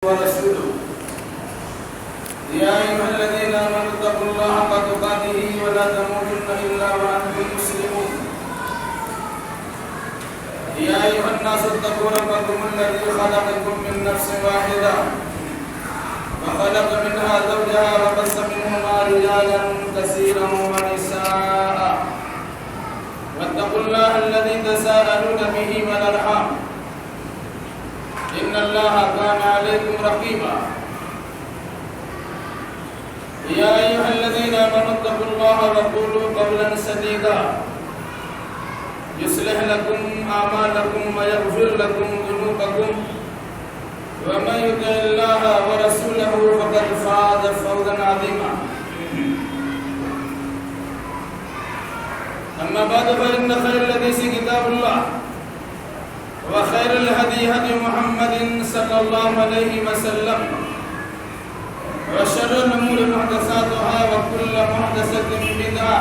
ورسوله يا أيها الذين آمنوا اتقوا الله حق تقاته ولا تموتن إلا وأنتم مسلمون يا أيها الناس اتقوا ربكم الذي خلقكم من نفس واحدة وخلق منها زوجها وبث منهما رجالا كثيرا ونساء واتقوا الله الذي تساءلون به والأرحام إن الله كان عليكم رقيبا يا أيها الذين آمنوا اتقوا الله وقولوا قولا سديدا يصلح لكم أعمالكم ويغفر لكم ذنوبكم ومن يطع الله ورسوله فقد فاز فوزا عظيما أما بعد فإن خير الحديث كتاب الله وخير الهدي هدي محمد صلى الله عليه وسلم وشر الأمور محدثاتها وكل محدثة بدعة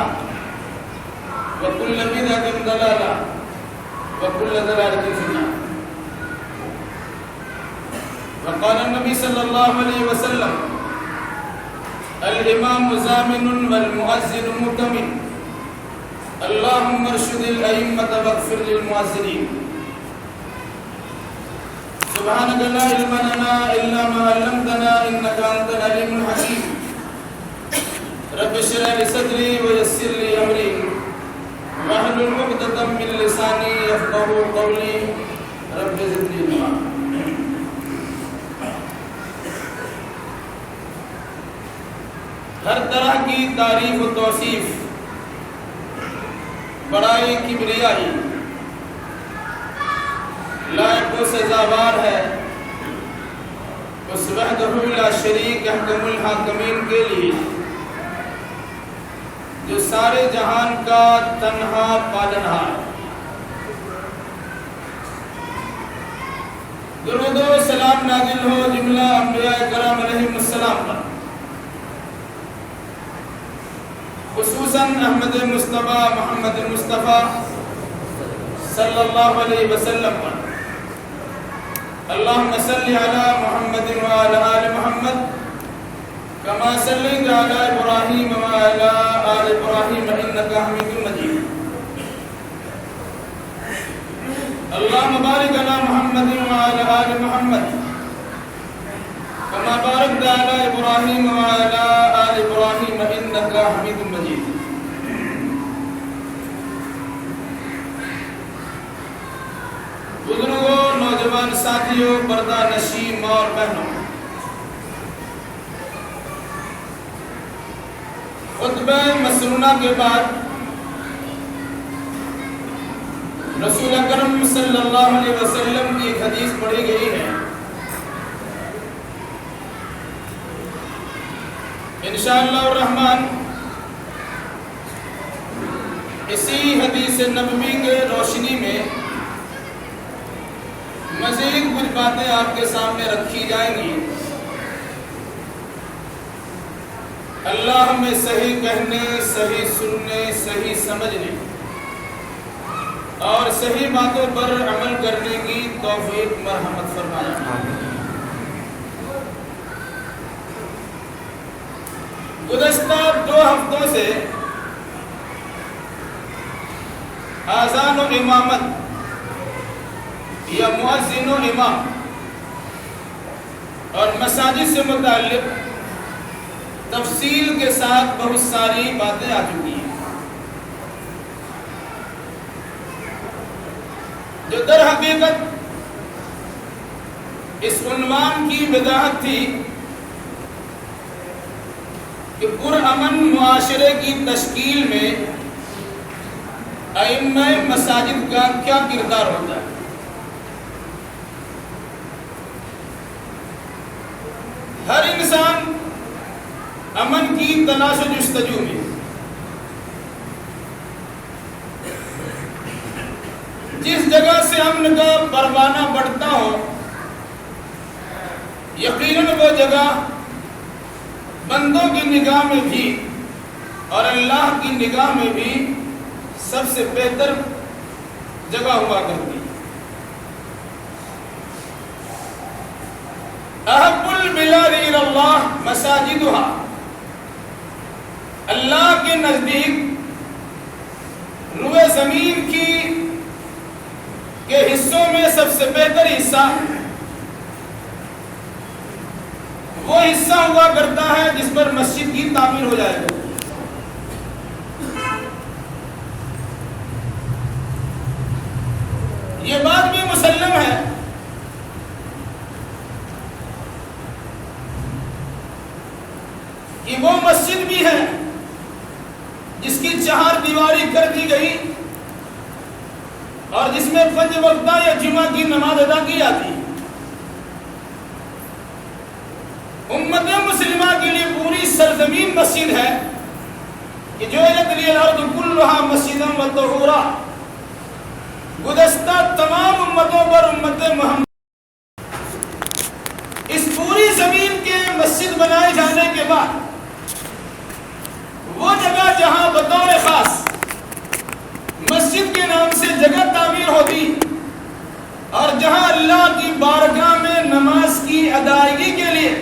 وكل بدعة ضلالة وكل ضلالة في النار. وقال النبي صلى الله عليه وسلم الإمام زامن والمؤذن مؤتمن اللهم ارشد الأئمة واغفر للمؤذنين. سبحانك لا علم لنا إلا ما علمتنا إنك أنت العليم الحكيم. رب اشرح لي صدري ويسر لي أمري واحلل عقدة من لساني يفقهوا قولي رب زدني علما. ہر طرح کی تعریف و توصیف، بڑائی کبریائی لائق و سزاوار ہے اس وحدہ لا شریک احکم الحاکمین کے لیے جو سارے جہان کا تنہا پالنہار. درود و سلام نازل ہو جملہ انبیاء کرام علیہم السلام پر، خصوصاً احمد مصطفیٰ محمد مصطفیٰ صلی اللہ علیہ وسلم پر. اللہم صلی علی محمد وعلی آل محمد کما صلیت علی ابراہیم وعلی آل ابراہیم انک حمید مجید. اللہم بارک علی محمد وعلی آل محمد کما بارکت علی ابراہیم وعلی آل ابراہیم انک حمید مجید. بزرگوں، نوجوان ساتھیوں، پردہ نشین ماں اور بہنوں، خطبہ مسنونہ کے بعد رسول اکرم صلی اللہ علیہ وسلم کی ایک حدیث پڑھی گئی ہے. انشاءاللہ الرحمن اسی حدیث نبوی کے روشنی میں مزید کچھ باتیں آپ کے سامنے رکھی جائیں گی. اللہ ہمیں صحیح کہنے، صحیح سننے، صحیح سمجھنے اور صحیح باتوں پر عمل کرنے کی توفیق مرحمت فرمائے. گزشتہ 2 ہفتوں سے اذان و امامت یا مؤذن و امام اور مساجد سے متعلق تفصیل کے ساتھ بہت ساری باتیں آ چکی ہیں، جو در حقیقت اس عنوان کی وضاحت تھی کہ پرامن معاشرے کی تشکیل میں ائمہ مساجد کا کیا کردار ہوتا ہے. ہر انسان امن کی تلاش و جستجو میں، جس جگہ سے امن کا پروانہ بڑھتا ہو، یقیناً وہ جگہ بندوں کی نگاہ میں بھی اور اللہ کی نگاہ میں بھی سب سے بہتر جگہ ہوا کرتی. احب البلاد الی اللہ مساجدها، اللہ کے نزدیک روئے زمین کے حصوں میں سب سے بہتر حصہ وہ حصہ ہوا کرتا ہے جس پر مسجد کی تعمیر ہو جائے گا۔ یہ بات بھی مسلم ہے کہ وہ مسجد بھی ہے جس کی چہار دیواری کر دی گئی اور جس میں پنج وقتہ یا جمعہ کی نماز ادا کی جاتی ہے۔ امت مسلمہ کے لیے پوری سرزمین مسجد ہے کہ جو الارض کلھا مسجدا وطہورا، گزشتہ تمام امتوں پر امت محمد اس پوری زمین کے مسجد بنائے جانے کے بعد وہ جگہ جہاں بطور خاص مسجد کے نام سے جگہ تعمیر ہوتی اور جہاں اللہ کی بارگاہ میں نماز کی ادائیگی کے لیے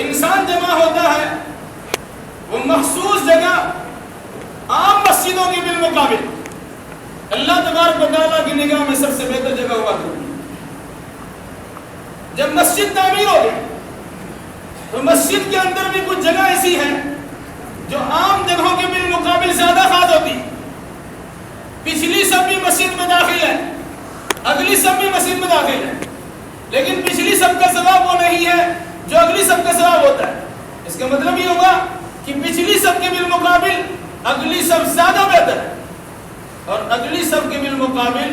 انسان جمع ہوتا ہے، وہ مخصوص جگہ عام مسجدوں کے بالمقابل اللہ تبارک و تعالیٰ کی نگاہ میں سب سے بہتر جگہ ہوا کرتی ہے۔ جب مسجد تعمیر ہو گئی تو مسجد کے اندر بھی کچھ جگہ ایسی ہے جو عام جگہوں کے بالمقابل زیادہ خاص ہوتی، پچھلی سب بھی مسجد میں داخل ہے، اگلی سب بھی مسجد میں داخل ہے، لیکن پچھلی سب کا ثواب وہ نہیں ہے جو اگلی سب کا ثواب ہوتا ہے۔ اس کا مطلب یہ ہوگا کہ پچھلی سب کے بالمقابل اگلی سب زیادہ بہتر ہے، اور اگلی سب کے بالمقابل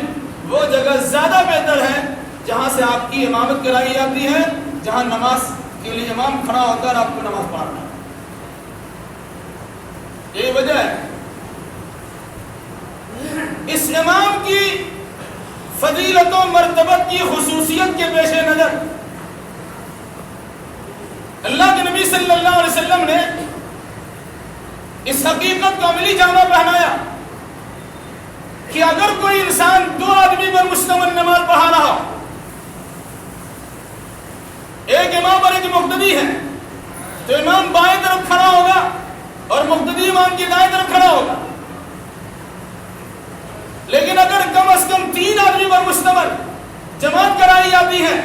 وہ جگہ زیادہ بہتر ہے جہاں سے آپ کی امامت کرائی جاتی ہے، جہاں نماز کے لیے امام کھڑا ہوتا ہے اور آپ کو نماز پڑھانا ہے۔ یہ وجہ ہے اس امام کی فضیلت و مرتبت کی خصوصیت کے پیش نظر اللہ کے نبی صلی اللہ علیہ وسلم نے اس حقیقت کو عملی جامہ پہنایا کہ اگر کوئی انسان دو آدمی پر مشتمل نماز پڑھا رہا ہو، ایک امام اور ایک مقتدی ہے، تو امام بائیں طرف کھڑا ہوگا اور مقتدی امام کی دائیں طرف کھڑا ہوگا، لیکن اگر کم از کم 3 آدمی پر مشتمل جماعت کرائی جاتی ہے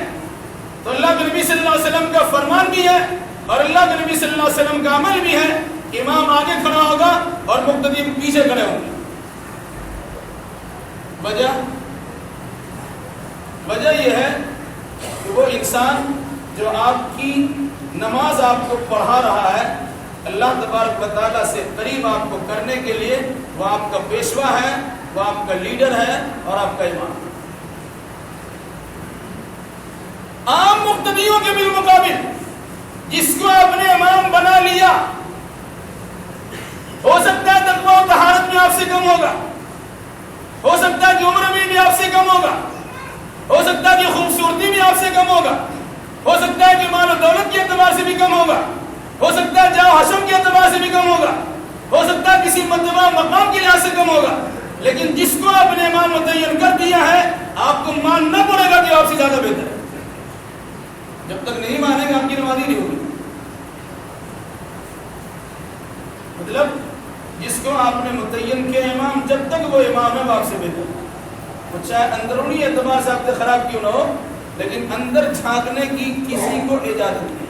تو اللہ کے نبی صلی اللہ علیہ وسلم کا فرمان بھی ہے اور اللہ کے نبی صلی اللہ علیہ وسلم کا عمل بھی ہے، امام آگے کھڑا ہوگا اور مقتدی پیچھے کھڑے ہوں گے۔ وجہ یہ ہے کہ وہ انسان جو آپ کی نماز آپ کو پڑھا رہا ہے، اللہ تبارک و تعالیٰ سے قریب آپ کو کرنے کے لیے وہ آپ کا پیشوا ہے، وہ آپ کا لیڈر ہے اور آپ کا امام۔ عام مقتدیوں کے بالمقابل جس کو آپ نے امام بنا لیا، ہو سکتا ہے تقویٰ و طہارت میں آپ سے کم ہوگا، ہو سکتا ہے کہ عمر میں بھی آپ سے کم ہوگا، ہو سکتا ہے کہ خوبصورتی بھی آپ سے کم ہوگا، ہو سکتا ہے کہ مال و دولت کے اعتبار سے بھی کم ہوگا، ہو سکتا ہے جاہ حشم کے اعتبار سے بھی کم ہوگا، ہو سکتا ہے کسی مرتبہ مقام کے لحاظ سے کم ہوگا، لیکن جس کو آپ نے امام متعین کر دیا ہے آپ کو ماننا پڑے گا کہ آپ سے زیادہ بہتر ہے۔ جب تک نہیں مانیں گے آپ کی نماز ہی نہیں ہوگی۔ مطلب جس کو آپ نے متعین کیا امام، جب تک وہ امام ہے وہ آپ سے بہتر ہے، وہ چاہے اندرونی اعتبار سے آپ سے خراب کیوں نہ ہو، لیکن اندر جھانکنے کی کسی کو اجازت نہیں۔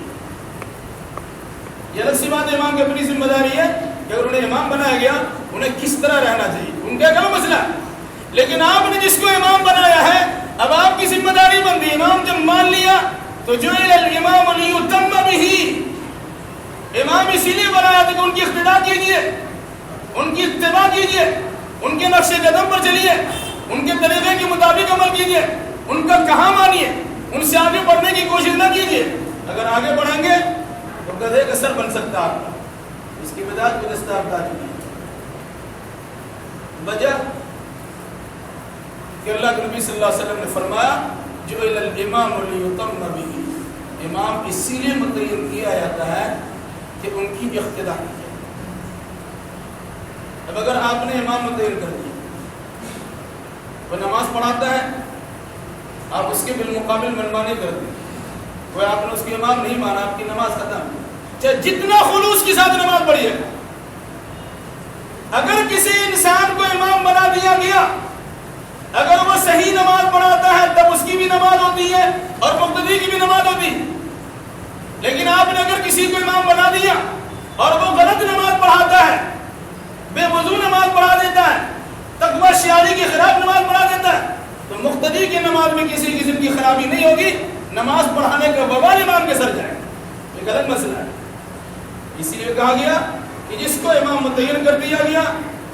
یہ الگ سی بات امام کی اپنی ذمہ داری ہے کہ اگر انہیں امام بنایا گیا انہیں کس طرح رہنا چاہیے، ان کا کیا مسئلہ ہے، لیکن آپ نے جس کو امام بنایا ہے اب آپ کی ذمہ داری بنتی۔ امام جب مان لیا تو جو الامام لیتم بہ، امام اسی لیے بنایا تھا کہ ان کی اقتداء کیجیے، ان کی اتباع کیجیے، ان کے نقش قدم پر چلیے، ان کے طریقے کے مطابق عمل کیجیے، ان کا کہاں مانیے، ان سے آگے بڑھنے کی کوشش نہ کیجیے۔ اگر آگے بڑھیں گے تو گدھے کا سر بن سکتا آپ کا، اس کی وجہ گزشتہ آپ بتا چکی ہے۔ وجہ کہ اللہ کے نبی صلی اللہ علیہ وسلم نے فرمایا جو الامام لیتم بہ، امام اسی لیے متعین کیا جاتا ہے کہ ان کی اقتداء کی جائے۔ اب اگر آپ نے امام متعین کر دیا، وہ نماز پڑھاتا ہے، آپ اس کے بالمقابل منمانی کر دیں، وہ آپ نے اس کی امام نہیں مانا، آپ کی نماز ختم، چاہے جتنا خلوص کے ساتھ نماز پڑھی ہے۔ اگر کسی انسان کو امام بنا دیا گیا، اگر وہ صحیح نماز پڑھاتا ہے تب اس کی بھی نماز ہوتی ہے اور مقتدی کی بھی نماز ہوتی ہے، لیکن آپ نے اگر کسی کو امام بنا دیا اور وہ غلط نماز پڑھاتا ہے، بے وضو نماز پڑھا دیتا ہے، تقوی شعاری کے خلاف نماز پڑھا دیتا ہے، تو مقتدی کی نماز میں کسی قسم کی خرابی نہیں ہوگی، نماز پڑھانے کا وبال امام کے سر جائے گا۔ ایک الگ مسئلہ ہے، اسی لیے کہا گیا کہ جس کو امام متعین کر دیا گیا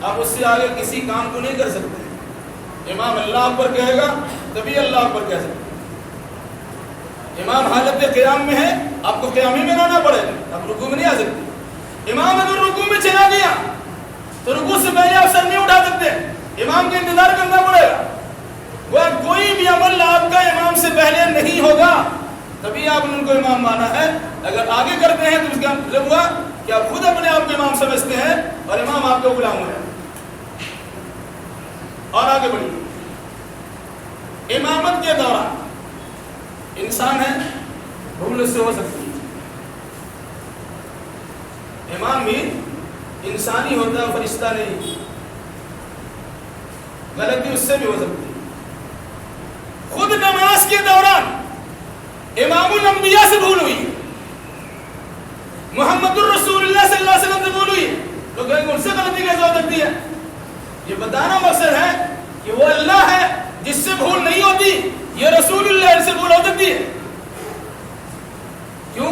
آپ اس سے آگے کسی کام کو نہیں کر سکتے۔ امام اللہ پر کہے گا تبھی اللہ پر کہہ سکتے۔ امام حالت قیام میں ہے، آپ کو قیام ہی میں آنا پڑے گا، آپ رکوع میں نہیں آ سکتے۔ امام اگر رکوع میں چلا گیا تو رکوع سے پہلے آپ سر نہیں اٹھا سکتے، امام کا انتظار کرنا پڑے گا۔ وہ کوئی بھی عمل آپ کا امام سے پہلے نہیں ہوگا تبھی آپ نے ان کو امام مانا ہے۔ اگر آگے کرتے ہیں تو اس کا مطلب ہوا کہ آپ خود اپنے آپ کو امام سمجھتے ہیں اور امام آپ کے غلام ہے۔ اور آگے بڑھیے، امامت کے دوران انسان ہے، بھول سے ہو سکتی ہے، امام بھی انسانی ہوتا ہے، فرشتہ نہیں، غلطی اس سے بھی ہو سکتی ہے۔ خود نماز کے دوران امام الانبیاء سے بھول ہوئی، محمد الرسول اللہ صلی اللہ علیہ وسلم سے بھول ہوئی، تو کہیں گے ان سے غلطی کیسے ہو سکتی ہے؟ یہ بتانا مقصد ہے کہ وہ اللہ ہے جس سے بھول نہیں ہوتی، یہ رسول اللہ سے بھول ہو سکتی ہے۔ کیوں؟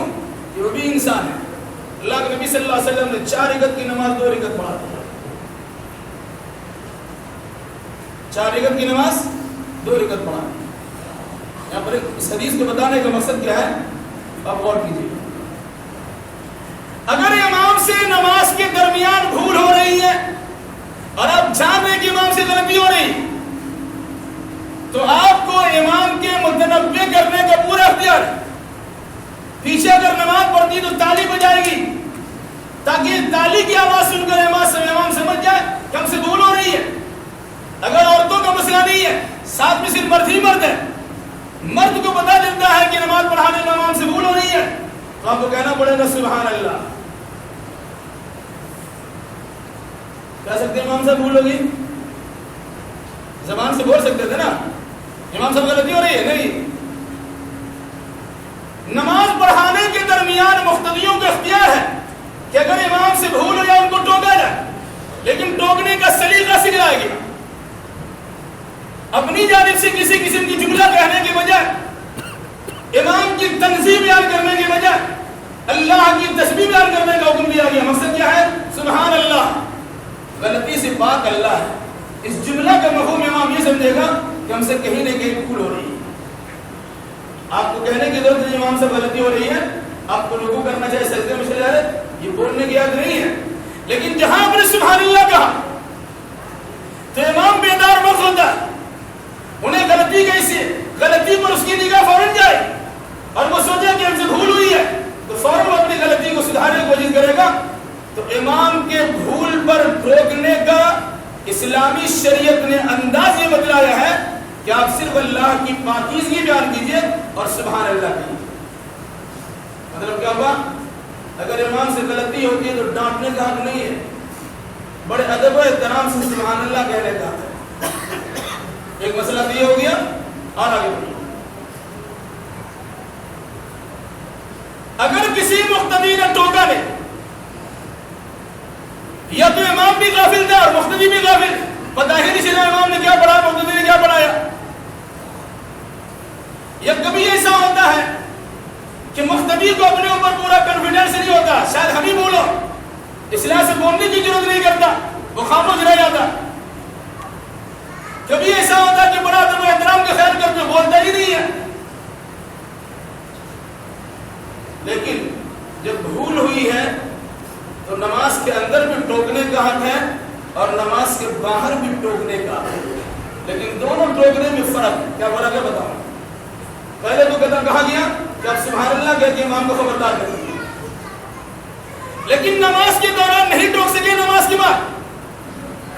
کہ وہ بھی انسان ہے۔ اللہ کے نبی صلی اللہ علیہ وسلم نے 4 رکعت کی نماز 2 رکعت پڑھا، 4 رکعت کی نماز 2 رکعت پڑھا۔ یہاں پر اس حدیث کو بتانے کا مقصد کیا ہے آپ غور کیجیے۔ اگر امام سے نماز کے درمیان بھول ہو رہی ہے اور آپ جان رہے کہ امام سے غلطی ہو رہی تو آپ کو امام کے متنبع کرنے کا پورا اختیار ہے۔ پیچھے اگر نماز پڑھتی تو تالی بجائے گی تاکہ تالی کی آواز سن کر امام سمجھ جائے کہ ہم سے بھول ہو رہی ہے۔ اگر عورتوں کا مسئلہ نہیں ہے، ساتھ میں صرف مرد ہی مرد ہے، مرد کو پتا چلتا ہے کہ نماز پڑھانے میں امام سے بھول ہو رہی ہے تو آپ کو کہنا پڑے گا سبحان اللہ۔ کہہ سکتے ہیں امام صاحب بھول ہوگی، زبان سے بول سکتے تھے نا امام صاحب غلطی ہو رہی ہے، نہیں۔ نماز پڑھانے کے درمیان مقتدیوں کا اختیار ہے کہ اگر امام سے بھول ہو جائے ان کو ٹوکا جائے، لیکن ٹوکنے کا سلیقہ سکھلائے گیا۔ اپنی جانب سے کسی قسم کی جملہ کہنے کے بجائے، امام کی تنزیہ بیان کرنے کے بجائے اللہ کی تسبیح بیان کرنے کا حکم دیا گیا۔ مقصد کیا ہے؟ سبحان اللہ، غلطی سے پاک اللہ ہے۔ اس جملہ کا مفہوم امام یہ سمجھے گا کہ ہم سے کہیں نہ کہیں بھول ہو رہی ہے۔ آپ کو کہنے کی ضرورت نہیں امام سے غلطی ہو رہی ہے، آپ کو رکوع کرنا چاہے سجدے میں چلے جائے، یہ بولنے کی یاد نہیں ہے۔ لیکن جہاں آپ نے سبحان اللہ کہا تو امام بیدار وقت ہوتا ہے، انہیں غلطی کیسی ہے، غلطی پر اس کی نگاہ فوراً جائے اور وہ سوچے کہ ہم سے بھول ہوئی ہے تو فوراً وہ اپنی غلطی کو سدھارنے کی کوشش کرے گا۔ تو امام کے بھول پر ٹوکنے کا اسلامی شریعت نے انداز یہ بتلایا ہے کہ آپ صرف اللہ کی پاکیزگی بیان کیجئے اور سبحان اللہ کیجئے۔ مطلب کیا ہوا؟ اگر امام سے غلطی ہوتی ہے تو ڈانٹنے کا حق نہیں ہے، بڑے ادب و احترام سے سبحان اللہ کہنے کا ہے۔ ایک مسئلہ تو یہ ہو گیا، اور آگے بڑھیے۔ اگر کسی مقتدی نے ٹوکا نہیں، یا تو امام بھی غافل تھا اور مقتدی بھی غافل، پتہ ہی نہیں چلا امام نے کیا پڑھا مقتدی نے کیا پڑھایا، یا کبھی ایسا ہوتا ہے کہ مقتدی کو اپنے اوپر پورا کانفیڈنس نہیں ہوتا، شاید ہم ہی بولو، اصلاح سے بولنے کی ضرورت نہیں کرتا، وہ خاموش رہ جاتا۔ کبھی ایسا ہوتا ہے کہ بڑا ادب و احترام کا خیال کرتے بولتا ہی نہیں ہے۔ لیکن جب بھول ہوئی ہے تو نماز کے اندر بھی ٹوکنے کا حق ہے اور نماز کے باہر بھی ٹوکنے کا حق ہے، لیکن دونوں ٹوکنے میں فرق ہے۔ کیا فرق ہے بتاؤں؟ پہلے تو کہا گیا کہ آپ سبحان اللہ کہہ کے امام کو خبردار کر دیجیے، لیکن نماز کے دوران نہیں ٹوک سکے نماز کے بعد،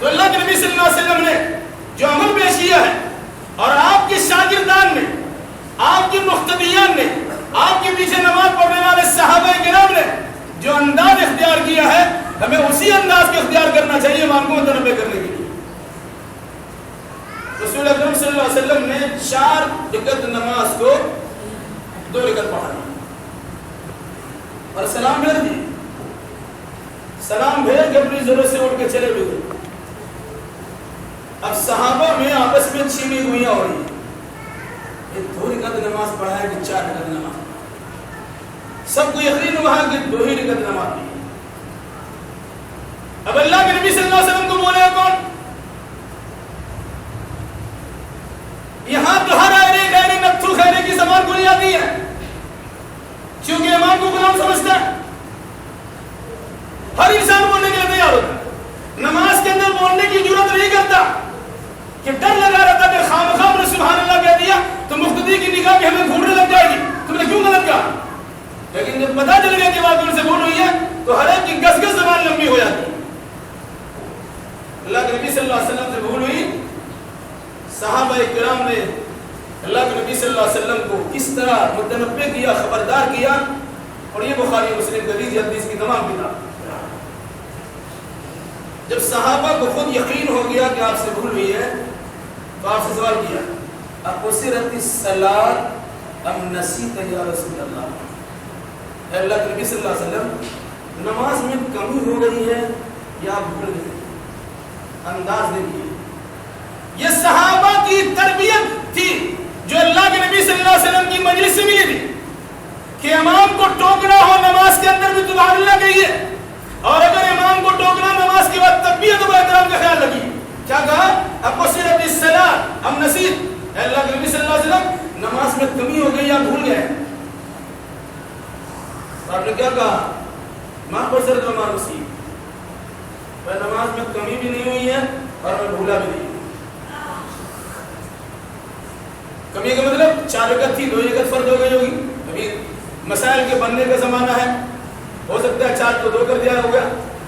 تو اللہ کے نبی صلی اللہ علیہ وسلم نے جو عمل پیش کیا ہے اور آپ کے شاگردان نے، آپ کے مقتدیان نے، آپ اور سلام بھیج دی. سلام بھیج کے اپنی ضرورت سے اٹھ کے چلے بھی گئے. اب صحابہ میں آپس میں چھینی گوئیاں ہو رہی ہیں. ایک 2 رکعت نماز پڑھا ہے کہ 4 رکعت نماز. سب کو یقین ہوا کہ 2 ہی رکعت نماز پڑھی. اب اللہ کے نبی صلی اللہ علیہ وسلم کو بولے گا کون؟ یہاں تو ہر آئے خیری نتھو خیری کی زبان کو نہیں آتی ہے کیونکہ امام کو غلام سمجھتا ہے. ہر انسان بولنے کے لیے تیار ہوتا ہے. نماز کے اندر بولنے کی ضرورت نہیں کرتا کہ ڈر لگا رہتا کہ خامخواہ نے سبحان اللہ کہہ دیا تو مقتدی کی نگاہ بھی ہمیں گھومنے لگ جائے گی, تم نے کیوں غلط کہا. لیکن جب پتا چل گیا کہ بات ان سے بھول ہوئی ہے تو ہر ایک کی گز گز زبان لمبی ہو جاتی ہے. اللہ کے نبی صلی اللہ علیہ وسلم سے بھول ہوئی. صحابہ کرام نے اللہ کے نبی صلی اللہ علیہ وسلم کو کس طرح متنبہ کیا, خبردار کیا. اور یہ بخاری مسلم حدیث کی تمام کتاب. جب صحابہ کو خود یقین ہو گیا کہ آپ سے بھول ہوئی ہے تو آپ سے سوال کیا, اقصرت الصلاۃ ام نسیت یا رسول اللہ. اے اللہ کے نبی صلی اللہ علیہ وسلم, نماز میں کمی ہو گئی ہے یا آپ بھول گئے. انداز دیکھیے, یہ صحابہ کی تربیت تھی جو اللہ کے نبی صلی اللہ علیہ وسلم کی مجلس سے ملی تھی کہ امام کو ٹوکنا ہو نماز کے اندر بھی سبحان اللہ کہیے, اور اگر امام کو ٹوکنا نماز کے بعد تب بھی ادب و احترام کا خیال رکھیے. کیا کہا؟ اقصرت الصلاۃ ام نسیت. اے اللہ کے نبی صلی اللہ علیہ وسلم, نماز میں کمی ہو گئی یا بھول گئے. آپ نے کیا کہا؟ ماں قصرت وما نسیت. نماز میں کمی بھی نہیں ہوئی ہے اور میں بھولا بھی نہیں. کمی کا مطلب 4 رکعت تھی 2 رکعت فرض ہو گئی ہوگی. ابھی مسائل کے بننے کا زمانہ ہے, ہو سکتا ہے 4 کو 2 کر دیا ہوگا.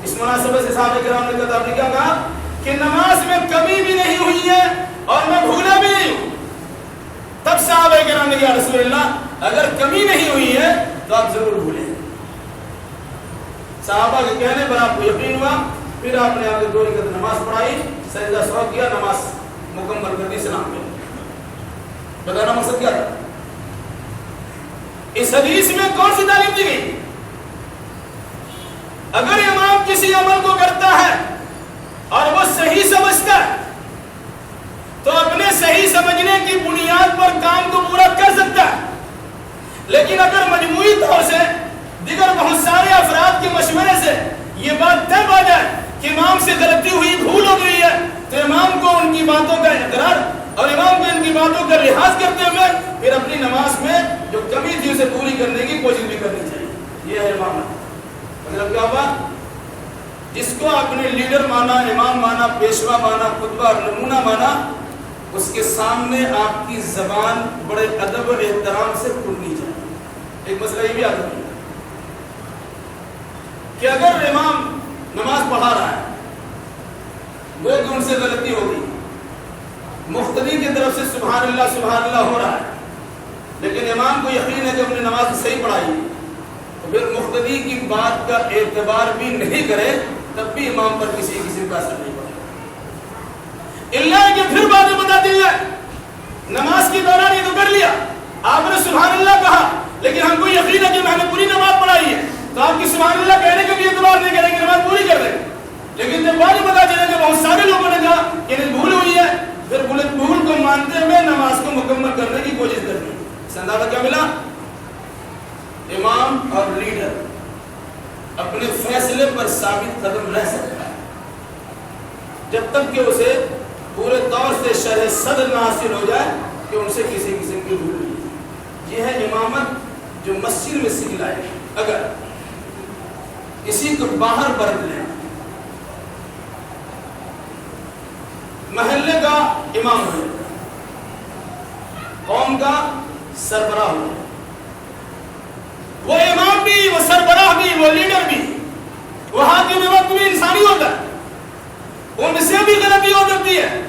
اس مناسبت سے صحابہ کرام نے کہا, آپ نے کیا کہا کہ نماز میں کمی بھی نہیں ہوئی ہے اور میں بھولا بھی نہیں ہوں. تب صحابہ کرام نے کہا, رسول اللہ اگر کمی نہیں ہوئی ہے تو آپ ضرور بھولیں. صحابہ کے کہنے پر آپ کو یقین ہوا, پھر آپ نے آگے 2 رکعت نماز پڑھائی, سجدہ سہو کیا, نماز مکمل کر دی, سلام کیا. بتانا مقصد کیا تھا؟ اس حدیث میں کون سی تعلیم دی گئی؟ اگر امام کسی عمل کو کرتا ہے اور وہ صحیح سمجھتا ہے تو اپنے صحیح سمجھنے کی بنیاد پر کام کو پورا کر سکتا ہے. لیکن اگر مجموعی طور سے دیگر بہت سارے افراد کے مشورے سے یہ بات طے پا جائے کہ امام سے غلطی ہوئی, بھول ہو گئی ہے, تو امام کو ان کی باتوں کا اقرار اور امام کو ان کی باتوں کا لحاظ کرتے ہوئے پھر اپنی نماز میں جو کمی تھی اسے پوری کرنے کی کوشش بھی کرنی چاہیے. یہ ہے امام. مطلب کیا ہوا؟ جس کو آپ نے لیڈر مانا, امام مانا, پیشوا مانا, خطبہ اور نمونہ مانا, اس کے سامنے آپ کی زبان بڑے ادب اور احترام سے کھلنی چاہیے. ایک مسئلہ یہ بھی آتا ہے کہ اگر امام نماز پڑھا رہا ہے, وہ کہ ان سے غلطی ہو گئی, مقتدی کی طرف سے سبحان اللہ ہو رہا ہے, لیکن امام کو یقین ہے کہ اپنی نماز صحیح پڑھائی, تو پھر مقتدی کی بات کا اعتبار بھی نہیں کرے تب بھی امام پر کسی قسم کا اثر نہیں پڑے. اللہ کہ پھر باتیں بتاتی ہے, نماز کے دوران یہ تو کر لیا, آپ نے سبحان اللہ کہا, لیکن ہم کو یقین ہے کہ میں نے پوری نماز پڑھائی ہے, تو آپ کی سبحان اللہ کہنے کا بھی اعتبار نہیں کریں گے, نماز پوری کر دیں گے. لیکن جب بعد میں پتا چلے کہ بہت سارے لوگوں نے کہا کہ بھول ہوئی ہے, پھر بھول کو مانتے ہوئے نماز کو مکمل کرنے کی کوشش کرنی. اس اندازہ کیا ملا؟ امام اور لیڈر اپنے فیصلے پر ثابت قدم رہ سکتا ہے جب تک کہ اسے پورے طور سے شرح صدر نہ حاصل ہو جائے کہ ان سے کسی قسم کی بھول نہیں. یہ ہے امامت جو مسجد میں سکھلائے. اگر کسی کو باہر برت لیں, محلے کا امام ہو, قوم کا سربراہ ہو, وہ امام بھی, وہ سربراہ بھی, وہ لیڈر بھی, وہاں کے وقت بھی انسانی ہوتا ہے, ان سے بھی غلطی ہو سکتی ہے.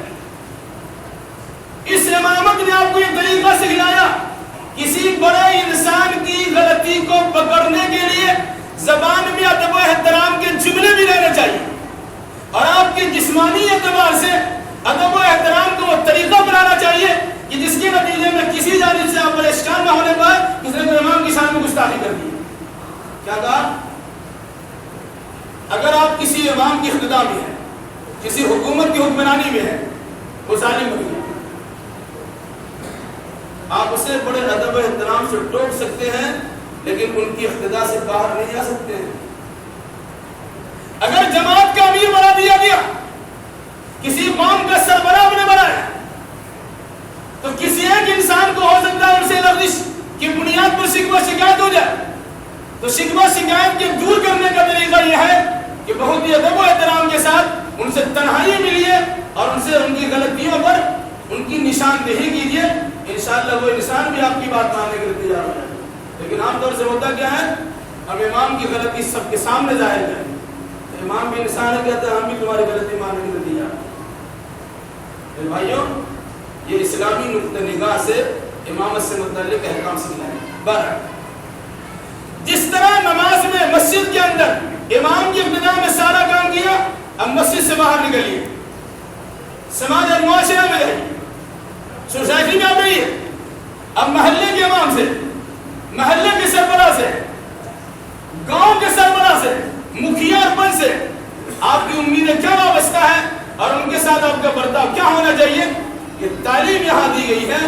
اس امامت نے آپ کو یہ طریقہ سکھلایا, کسی بڑے انسان کی غلطی کو پکڑنے کے لیے زبان میں ادب و احترام کے جملے بھی رہنے چاہیے, اور آپ کے جسمانی اعتبار سے ادب و احترام کو وہ طریقہ بنانا چاہیے کہ جس کے نتیجے میں کسی جانب سے آپ پر اشکال نہ ہونے پائے کسی نے امام کی شان میں گستاخی کر دی. کیا کہا؟ اگر آپ کسی امام کی اقتدا میں ہیں، کسی حکومت کی حکمرانی میں ہیں، وہ ظالم ہو گیا، آپ اسے بڑے ادب و احترام سے ٹوک سکتے ہیں لیکن ان کی اقتدا سے باہر نہیں آ سکتے ہیں۔ اگر جماعت کا امیر بنا دیا گیا، کسی قوم کا سربراہ نے بنایا، تو کسی ایک انسان کو ہو سکتا ہے ان سے لغزش کی بنیاد پر شکوہ شکایت ہو جائے، تو شکوہ شکایت کے دور کرنے کا طریقہ یہ ہے کہ بہت ہی ادب و احترام کے ساتھ ان سے تنہائی ملیے اور ان سے ان کی غلطیوں پر ان کی نشاندہی کیجیے، انشاءاللہ وہ انسان بھی آپ کی بات ماننے کے لیے تیار ہو جائے۔ لیکن عام طور سے ہوتا کیا ہے، ہم امام کی غلطی سب کے سامنے ظاہر کریں، امام بھی انسان ہے، کہتا ہے ہم بھی تمہاری غلطی ماننے کے لیے تیار ہیں۔ میرے بھائیوں، یہ اسلامی نقطہ نگاہ سے امامت سے متعلق احکام سکھنا ہے۔ بہرحال جس طرح نماز میں مسجد کے اندر امام کی ابتدا میں سارا کام کیا، اب مسجد سے باہر نکلیے، سماج اور معاشرہ میں رہیے، سوسائٹی میں آپ رہیے، اب محلے کے امام سے، محلے کے سربراہ سے، گاؤں کے سربراہ سے، مکھیا اور پنچ سے آپ کی امیدیں کیا وابستہ ہے اور ان کے ساتھ آپ کا برتاؤ کیا ہونا چاہیے، یہ تعلیم یہاں دی گئی ہے۔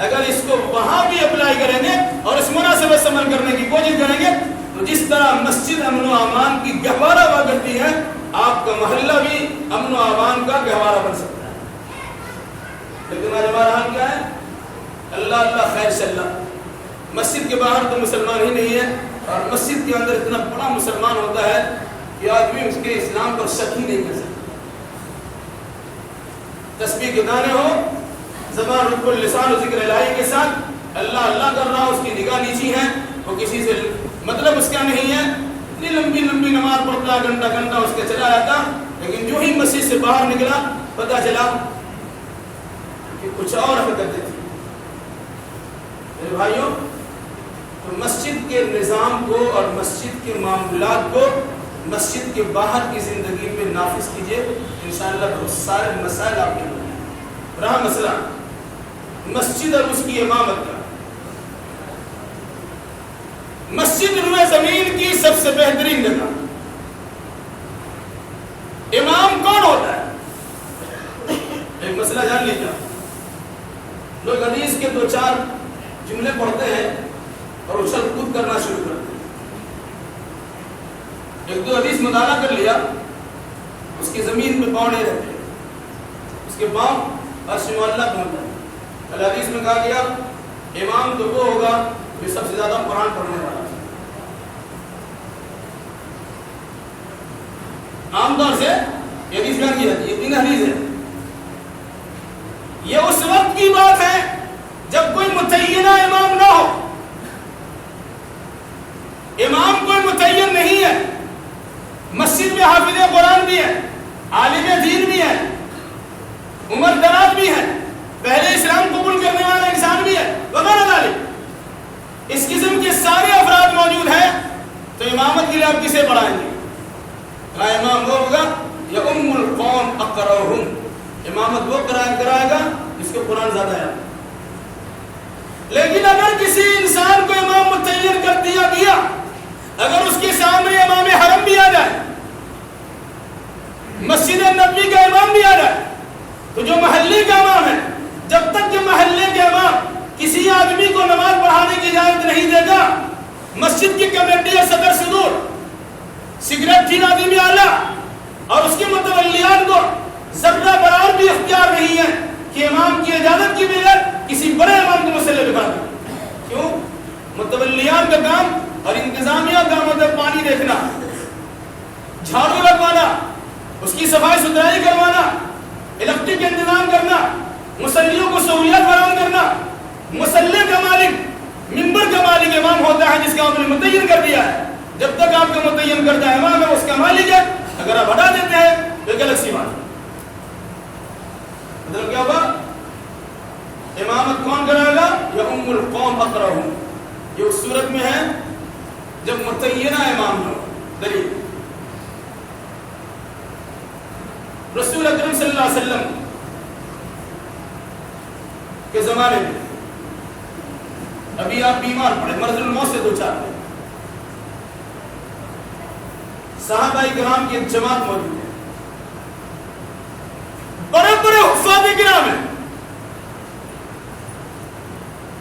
اگر اس کو وہاں بھی اپلائی کریں گے اور اس مناسبت سے عمل کرنے کی کوشش کریں گے تو جس طرح مسجد امن و امان کی گہوارہ ہوا کرتی ہے، آپ کا محلہ بھی امن و امان کا گہوارہ بن سکتا ہے۔ لیکن آج ہمارا حال کیا ہے؟ اللہ اللہ خیر سے اللہ، مسجد کے باہر تو مسلمان ہی نہیں ہے اور مسجد کے اندر اتنا بڑا مسلمان ہوتا ہے کہ آدمی اس کے اسلام پر شک ہی نہیں کر سکتا۔ تسبیح کے دانے ہو، زبان رب اللسان و ذکر الہی کے ساتھ اللہ اللہ کر رہا، اس کی نگاہ نیچی ہے، وہ کسی سے مطلب اس کا نہیں ہے، اتنی لمبی لمبی نماز پڑھتا، گھنٹہ گھنٹہ اس کے چلا جاتا، لیکن جو ہی مسجد سے باہر نکلا پتہ چلا کہ کچھ اور حرکتیں تھی۔ میرے بھائیوں، تو مسجد کے نظام کو اور مسجد کے معاملات کو مسجد کے باہر کی زندگی میں نافذ کیجئے، انشاءاللہ بہت سارے مسائل آپ کے لیے۔ رہا مسئلہ مسجد اور اس کی امامت کا، مسجد روئے زمین کی سب سے بہترین جگہ، امام کون ہوتا ہے؟ ایک مسئلہ جان لیجیے، لوگ حدیث کے 2-4 جملے پڑھتے ہیں اور اچھل کود کرنا شروع کرتے ہیں، 1-2 حدیث مطالعہ کر لیا، اس کی زمین پہ پاؤں نہیں رہتے، اس کے پاؤں عرش معلیٰ پہنچ جاتے۔ الحدیث میں کہا گیا امام تو وہ ہوگا جو سب سے زیادہ قرآن پڑھنے والا ہے۔ عام طور سے یہ حدیث بیان کی جاتی ہے، یہ 3 حدیث ہے۔ یہ اس وقت کی بات ہے جب کوئی متعینہ امام نہ ہو، امام کوئی متعین نہیں ہے، مسجد میں حافظ قرآن بھی ہے، عالم دین بھی ہے، عمر دراز بھی ہے، پہلے اسلام قبول کرنے والا انسان بھی ہے، وغیرہ ذالک، اس قسم کے سارے افراد موجود ہیں، تو امامت کے لیے آپ کسے پڑھائیں گے؟ کیا امام وہ ہوگا یا ام القوم اقرأہم، امامت وہ کرائے گا جس کو قرآن زیادہ ہے۔ لیکن اگر کسی انسان کو امام متعین کر دیا گیا، اگر اس کے سامنے امام حرم بھی آ جائے، مسجد نبوی کا امام بھی آ جائے، تو جو محلے کا امام ہے، جب تک کہ محلے کے امام کسی آدمی کو نماز پڑھانے کی اجازت نہیں دے گا، مسجد کی کمیٹی اور صدر صدور، سیکریٹری آدمی اعلیٰ اور اس کے متولیان کو ذرہ برابر بھی اختیار نہیں ہے کہ امام کی اجازت کی بغیر کسی بڑے امام کو مسئلے بگاڑ دیں۔ کیوں؟ متولیان کا کام اور انتظامیہ کا مطلب پانی دیکھنا، جھاڑو لگوانا، اس کی صفائی ستھرائی کروانا، الیکٹرک کا انتظام کرنا، مصلیوں کو سہولیات فراہم کرنا۔ مصلی کا مالک، منبر کا مالک امام ہوتا ہے جس کا آپ نے متعین کر دیا ہے۔ جب تک آپ کا متعین کرتا ہے امام ہے، اس کا مالک ہے، اگر آپ ہٹا دیتے ہیں تو ایک الگ سی بات ہے۔ مطلب کیا ہوا؟ امامت کون کرائے گا؟ یا ام القوم اقرأہم، یہ اس صورت میں ہے جب متعینہ امام ہو۔ دلیل رسول اکرم صلی اللہ علیہ وسلم کے زمانے میں ابھی آپ بیمار پڑے، مرض الموت سے 2-4 ہیں، صحابہ کرام کی ایک جماعت موجود ہے، بڑے بڑے حفاظ کرام ہیں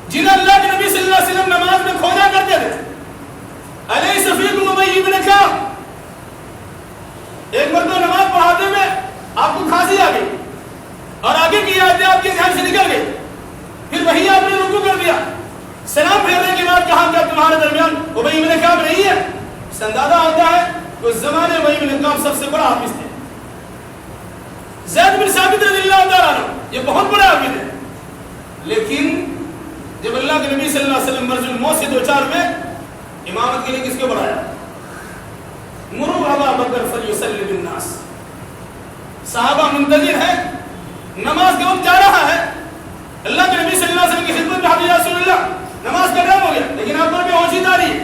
جنہیں اللہ کے نبی صلی اللہ علیہ وسلم نماز میں کھوجا کرتے تھے. علیہ صفیق ابی بن کعب ایک مرتبہ نماز پڑھاتے ہوئے آپ کو کھانسی آ گئی اور آگے کی آیتیں آپ کے ذہن سے نکل گئی، پھر وہی آپ نے رکوع کر دیا. سلام پھیرنے کے بعد کہا کہ تمہارے درمیان ابی بن کعب نہیں ہے؟ اس اندازہ ہوتا ہے کہ اس زمانے میں ابی بن کعب سب سے بڑا حافظ تھے. زید بن ثابت رضی اللہ تعالیٰ عنہ یہ بہت بڑا حافظ ہے، لیکن جب اللہ کے نبی صلی اللہ علیہ وسلم مرض الموت سے دوچار ہوئے، امامت کے لیے کس کو بڑھایا؟ مروا ابا بکر فلیصلی بالناس. صحابہ منتظر ہیں، نماز کا وقت جا رہا ہے، اللہ کے نبی صلی اللہ علیہ وسلم کی خدمت میں حاضر رسول اللہ، نماز کا ٹائم ہو گیا، لیکن آپ پر بھی ہوشی تاری ہے،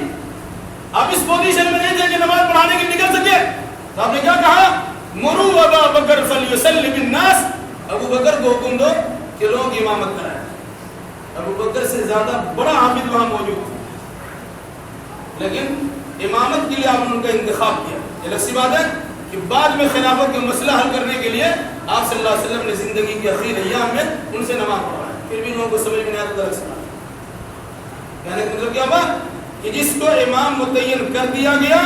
آپ اس پوزیشن میں نہیں تھے کہ نماز پڑھانے کے نکل سکے. تو آپ نے کیا کہا؟ مروا ابا بکر فلیصلی بالناس. ابو بکر کو حکم دو کہ لوگ امامت کرائیں. ابو بکر سے زیادہ بڑا حافظ وہاں موجود تھا، لیکن امامت کے لیے آپ نے ان کا انتخاب کیا. یہ لگسی بات ہے کہ بعد میں خلافت کا مسئلہ حل کرنے کے لیے آپ صلی اللہ علیہ وسلم نے زندگی کے آخری ایام میں ان سے نماز پڑھایا، پھر بھی لوگوں کو سمجھ میں نہیں آتا تھا. کہنے کا مطلب کیا ہوا کہ جس کو امام متعین کر دیا گیا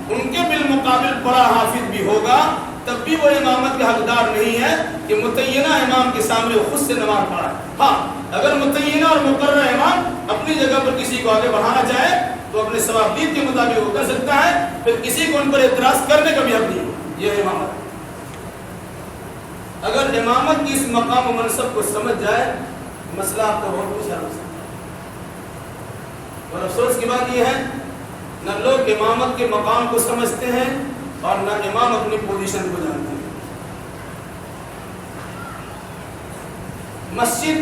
ان کے بالمقابل بڑا حافظ بھی ہوگا، تب بھی وہ امامت کے حقدار نہیں ہے کہ متعینہ امام کے سامنے وہ خود سے نماز پڑھائے. ہاں، اگر متعینہ اور مقررہ امام اپنی جگہ پر کسی کو آگے بڑھانا چاہے تو اپنے ثوابدید کے مطابق وہ کر سکتا ہے، پھر کسی کو ان پر اعتراض کرنے کا بھی حق نہیں. یہ امامت، اگر امامت کی اس مقام و منصب کو سمجھ جائے مسئلہ آپ کا بہت کچھ حل ہو سکتا ہے. اور افسوس کی بات یہ ہے نہ لوگ امامت کے مقام کو سمجھتے ہیں اور نہ امام اپنی پوزیشن کو جانتے ہیں. مسجد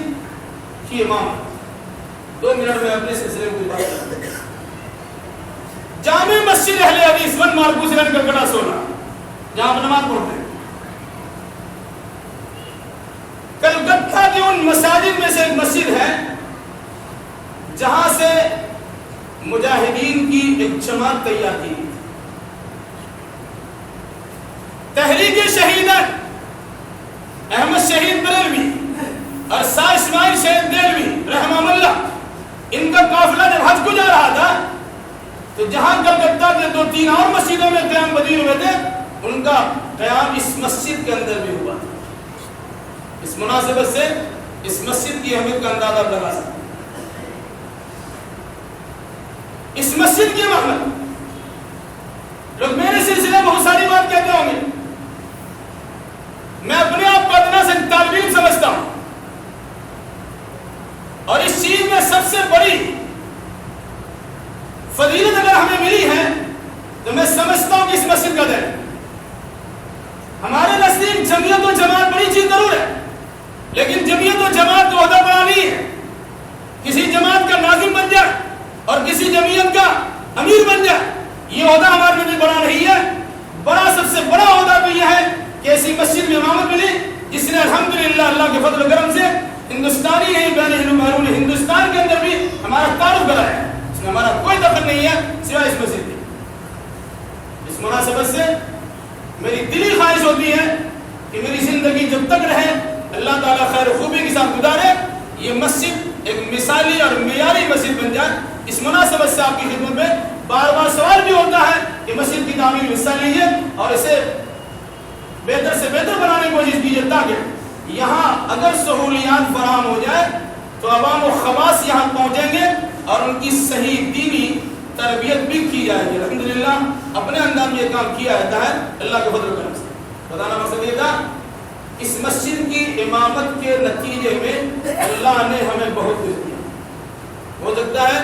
کی امامت 2 منٹ میں اپنے سلسلے کو بات کرتے ہیں. جامع مسجد اہل حدیث 1 مارکوس لین کلکتہ 16 جہاں آپ نماز پڑھتے ہیں. کلکتہ کی ان مساجد میں سے ایک مسجد ہے جہاں سے مجاہدین کی ایک جماعت تیار کی. تحریک شہیدان احمد شہید بریلوی اور شاہ اسماعیل شہید دیلوی رحمہ اللہ، ان کا قافلہ جب حج کو جا رہا تھا تو جہاں کلکتہ کے 2-3 اور مسجدوں میں قیام پذیر ہوئے تھے، ان کا قیام اس مسجد کے اندر بھی ہوا تھا. اس مناسبت سے اس مسجد کی اہمیت کا اندازہ لگا سکتے ہیں. اس مسجد کی اہمیت لوگ میرے سلسلے بہت ساری بات کہتے ہوں گے، میں اپنے آپ کو ادنا سے طالب علم سمجھتا ہوں، اور اس چیز میں سب سے بڑی فضیلت اگر ہمیں ملی ہے تو میں سمجھتا ہوں کہ اس مسجد کا دل. ہمارے نزدیک جمعیت و جماعت بڑی چیز ضرور ہے، لیکن جمعیت و جماعت کا عہدہ بڑا نہیں ہے. کسی جماعت کا ناظم بن جائے اور کسی جمعیت کا امیر بن جائے، یہ عہدہ ہمارے لیے بڑا نہیں ہے. بڑا سب سے بڑا عہدہ تو یہ ہے کہ ایسی مسجد میں امامت ملی جس نے الحمدللہ اللہ کے فضل و کرم سے ہندوستانی ہے، بین ہندوستان کے اندر بھی ہمارا تعارف کرایا ہے. اس میں ہمارا کوئی دخل نہیں ہے سوائے اس مسجد کی. اس مناسبت سے میری دلی خواہش ہوتی ہے کہ میری زندگی جب تک رہے اللہ تعالیٰ خیر و خوبی کے ساتھ گزارے، یہ مسجد ایک مثالی اور معیاری مسجد بن جائے. اس مناسبت سے آپ کی خدمت میں بار بار سوال بھی ہوتا ہے کہ مسجد کی تعمیر میں حصہ لیجیے اور اسے بہتر سے بہتر بنانے کی کوشش کیجیے، تاکہ یہاں اگر سہولیات فراہم ہو جائے تو عوام و خواص یہاں پہنچیں گے اور ان کی صحیح دینی تربیت بھی کی جائے گی. الحمدللہ اپنے انداز میں یہ کام کیا جاتا ہے اللہ کے فضل و کرم سے. بتانا مقصد یہ تھا اس مسجد کی امامت کے نتیجے میں اللہ نے ہمیں بہت کچھ دیا. ہو سکتا ہے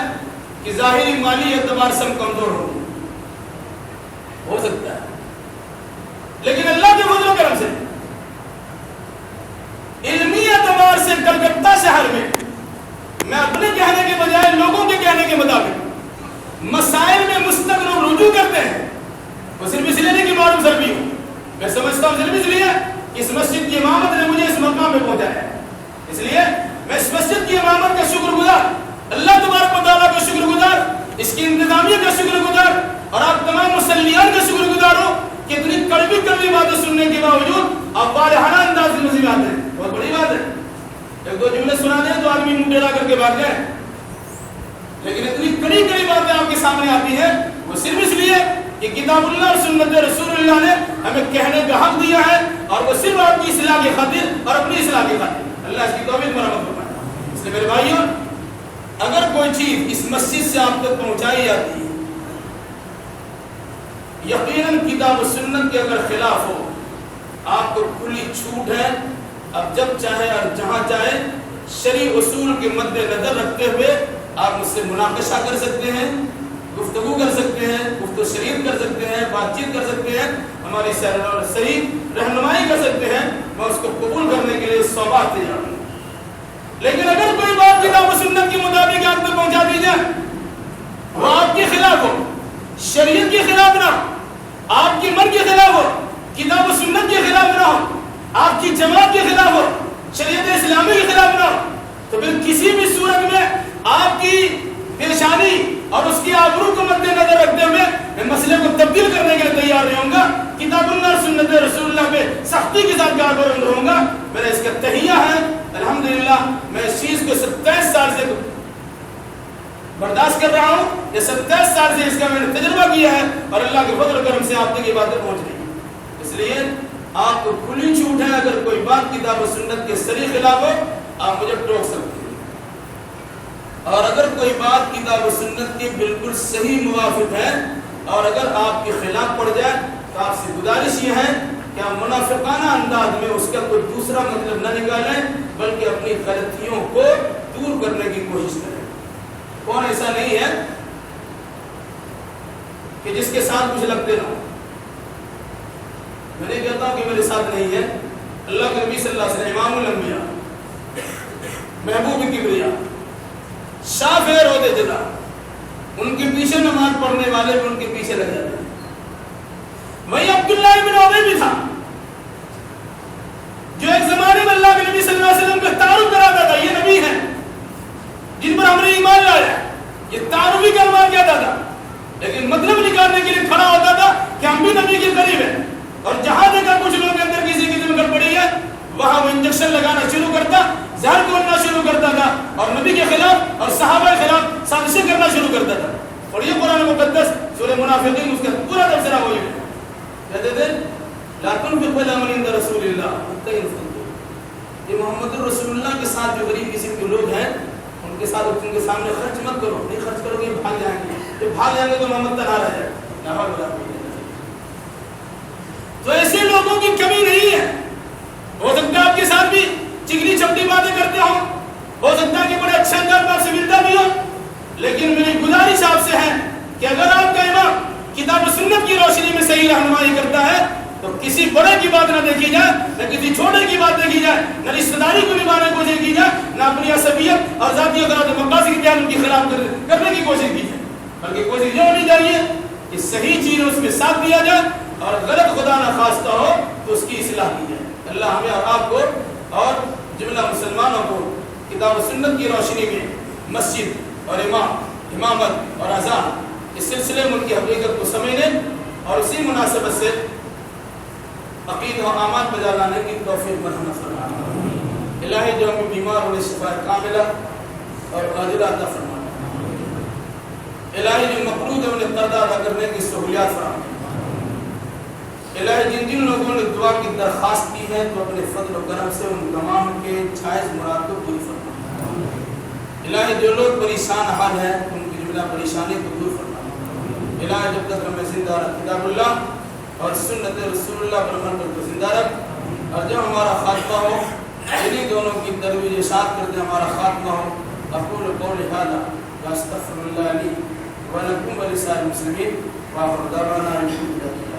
کہ ظاہری مالی اعتبار سے ہم کمزور ہو سکتا ہے، لیکن اللہ کے فضل و کرم سے علمی اعتبار سے کلکتہ شہر میں میں اپنے کہنے کے بجائے لوگوں کے کہنے کے مطابق مسائل میں مستقل رجوع کرتے ہیں. وہ صرف اس لیے نہیں کہ معلوم سربی ہوں، میں سمجھتا ہوں صرف اس لیے اس مسجد کی امامت نے مجھے اس مقام میں پہنچایا ہے. اس لیے میں اس مسجد کی امامت کا شکر گزار، اللہ تبارک و تعالیٰ کا شکر گزار، اس کی انتظامیہ کا شکر گزار اور آپ تمام مسلیان کا شکر گزار ہوں سنا دیں تو آدمی منہ ٹیڑھا کر کے بھاگ جائے، لیکن اتنی کڑی کڑی باتیں آپ کے سامنے آتی ہیں وہ صرف اس لیے کہ کتاب اللہ اور سنت رسول اللہ نے ہمیں کہنے کا حق دیا ہے، اور وہ صرف آپ کی اصلاح کی خاطر اور اپنی اصلاح کی خاطر۔ اللہ اس کی توفیق مرحمت فرمائے۔ اس لیے میرے بھائیوں، اگر کوئی چیز اس مسجد سے آپ تک پہنچائی جاتی ہے، یقیناً کتاب و سنت کے اگر خلاف ہو، آپ کو کھلی چھوٹ ہے، اب جب چاہے اور جہاں چاہے شرعی اصول کے مد نظر رکھتے ہوئے آپ مجھ سے مناقشہ کر سکتے ہیں، گفتگو کر سکتے ہیں، گفتگو شریعت کر سکتے ہیں، بات چیت کر سکتے ہیں، ہماری صحیح رہنمائی کر سکتے ہیں، میں اس کو قبول کرنے کے لیے 100 بار تیار ہوں۔ لیکن اگر کوئی بات کتاب و سنت کے مطابق آپ تک پہنچا دی جائے، وہ آپ کے خلاف ہو، شریعت کے خلاف نہ ہو، آپ کی من کے خلاف ہو، کتاب و سنت کے خلاف نہ ہو، آپ کی جماعت کے خلاف ہو، شریعت اسلامی کے خلاف نہ ہو، تو پھر کسی بھی صورت میں آپ کی پیشانی اور اس کی آبرو کو مد نظر رکھتے ہوئے میں مسئلے کو تبدیل کرنے کے لیے تیار نہیں ہوں گا۔ کتاب اللہ اور سنت رسول اللہ پہ سختی کے ساتھ کاربند رہوں گا۔ میرا اس کا تہیہ ہے، الحمدللہ میں اس چیز کو 27 سال سے برداشت کر رہا ہوں، یہ 27 سال سے اس کا میں نے تجربہ کیا ہے، اور اللہ کے فضل و کرم سے آپ تک یہ باتیں پہنچ رہی ہیں۔ اس لیے آپ کو کھلی چھوٹ ہے، اگر کوئی بات کتاب و سنت کے صریح خلاف ہو آپ مجھے ٹوک سکتے ہیں، اور اگر کوئی بات کتاب و سنت کی بالکل صحیح موافق ہے اور اگر آپ کے خلاف پڑ جائے تو آپ سے گزارش یہ ہے کہ آپ منافقانہ انداز میں اس کا کوئی دوسرا مطلب نہ نکالیں، بلکہ اپنی غلطیوں کو دور کرنے کی کوشش کریں۔ کون ایسا نہیں ہے کہ جس کے ساتھ کچھ لگتے نہ ہو؟ میں نہیں کہتا ہوں کہ میرے ساتھ نہیں ہے، اللہ کے نبی صلی اللہ علیہ وسلم امام الانبیاء، محبوب کبریا، شافع روضے جدا، ان کے پیچھے نماز پڑھنے والے بھی ان کے پیچھے لگ جاتے ہیں۔ وہی عبداللہ بن ابی بھی تھا جو ایک زمانے میں اللہ کے نبی صلی اللہ علیہ وسلم کا تعارف کراتا تھا، یہ نبی ہیں جن پر ہم نے ایمان لایا، یہ تعارفی کلمات کہتا تھا، لیکن مطلب نکالنے کے لیے کھڑا ہوتا تھا کہ ہم بھی نبی کے قریب ہیں، اور جہاں دیکھا کچھ لوگوں کے اندر کسی کی ذمہ پڑی ہے وہاں وہ انجیکشن لگانا شروع کرتا، زہر گھولنا شروع کرتا تھا، اور نبی کے خلاف اور صحابہ کے خلاف سازشیں کرنا شروع کرتا تھا۔ اور یہ قرآن مقدس سورہ منافقین اس کا پورا تفسیرہ وہی ہے، کہتے تھے لا تنفقوا علی من عند رسول اللہ حتی ينفضوا، یہ محمد رسول اللہ کے ساتھ جو غریب قسم کے لوگ ہیں ان کے ساتھ ان کے سامنے خرچ مت کرو، نہیں خرچ کرو گے بھاگ جائیں گے، جب بھاگ جائیں گے تو محمد تنہا رہ جائے گا۔ تو ایسے لوگوں کی کمی نہیں ہے، ہو سکتا ہے آپ کے ساتھ بھی چگلی چپٹی باتیں کرتے ہو سکتا ہے کہ بڑے اچھے انداز میں آپ سے ملتا بھی ہو، لیکن میری گزارش آپ سے ہے کہ اگر آپ کا امام کتاب و سنت کی روشنی میں صحیح رہنمائی کرتا ہے تو کسی بڑے کی بات نہ دیکھی جائے، نہ کسی چھوٹے کی بات دیکھی جائے، نہ رشتہ داری کو نبھانے کی کوشش کی جائے، نہ اپنی عصبیت اور ذاتی اغراض و مقاصد کے ان کی خلاف کرنے کی کوشش کی جائے، بلکہ کوشش یہ ہونی چاہیے کہ صحیح چیز اس میں ساتھ دیا جائے اور غلط خدا نہ خواستہ ہو تو اس کی اصلاح کی جائے۔ اللہ ہمیں اور آپ کو اور جملہ مسلمانوں کو کتاب و سنت کی روشنی میں مسجد اور امامت اور اذان اس سلسلے میں ان کی حقیقت کو سمجھنے اور اسی مناسبت سے عقیدہ و اعمال بجا لانے کی توفیق مرحمت فرمائے۔ الہی جو ہمیں بیمار ہونے شفا کاملہ اور عاجلہ عطا فرمائے، الہی جو مقروض ہے انہیں قرض ادا کرنے کی سہولیات فراہم، الہی جن جن لوگوں نے دعا کی درخواست کی ہے تو اپنے فضل و کرم سے ان تمام کے جائز مراد کو پوری فرما۔ الہی جو لوگ پریشان حال ہیں ان کی جملہ پریشانی کو دور فرما۔ الہی جب تک ہمیں زندہ رکھ کتاب اللہ اور سنت رسول اللہ پر عمل کر زندہ رکھ، اور جب ہمارا خاتمہ ہو انہیں دونوں کی ترویج اشاعت کرتے ہمارا خاتمہ ہو۔ اقول قولی ھذا واستغفر اللہ لی ولکم ولسائر المسلمین وآخر دعوانا الحمد للہ۔